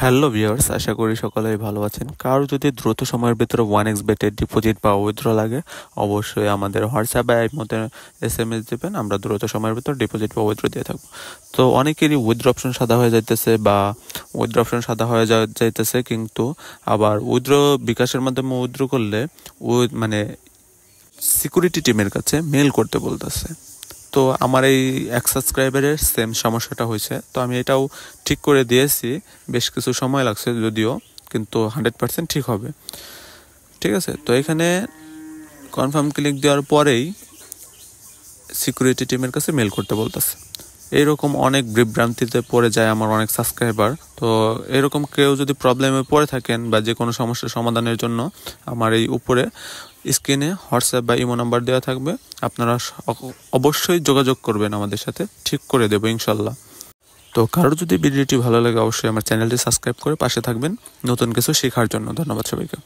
Hello viewers, আশা করি সকলেই ভালো আছেন। কারো যদি দ্রুত সময়ের ভিতরে 1xBet এর ডিপোজিট বা উইথড্র লাগে, অবশ্যই আমাদের হোয়াটসঅ্যাপ বা এর মধ্যে SMS দিবেন। আমরা দ্রুত সময়ের ভিতর ডিপোজিট বা উইথড্র দিয়ে থাকবো। তো অনেকেরই উইথড্র অপশন সাদা হয়ে যাইতেছে বা উইথড্র অপশন সাদা হয়ে যাইতেছে, কিন্তু আবার উইথড্র বিকাশের মাধ্যমে উইথড্র করলে মানে সিকিউরিটি টিমের কাছে মেল করতে বলতেছে। তো আমার এই এক সাবস্ক্রাইবারের সেম সমস্যাটা হয়েছে, তো আমি এটাও ঠিক করে দিয়েছি। বেশ কিছু সময় লাগছে যদিও, কিন্তু 100% ঠিক হবে। ঠিক আছে, তো এখানে কনফার্ম ক্লিক দেওয়ার পরেই সিকিউরিটি টিমের কাছে মেল করতে বলতেছে। এইরকম অনেক বিভ্রান্তিতে পড়ে যায় আমার অনেক সাবস্ক্রাইবার। তো এরকম কেউ যদি প্রবলেমে পড়ে থাকেন বা যে কোনো সমস্যার সমাধানের জন্য আমার এই উপরে স্ক্রিনে হোয়াটসঅ্যাপ বা ইমো নাম্বার দেওয়া থাকবে। আপনারা অবশ্যই যোগাযোগ করবেন আমাদের সাথে, ঠিক করে দেবো ইনশাল্লাহ। তো কারো যদি ভিডিওটি ভালো লাগে, অবশ্যই আমার চ্যানেলটি সাবস্ক্রাইব করে পাশে থাকবেন নতুন কিছু শেখার জন্য। ধন্যবাদ সবাইকে।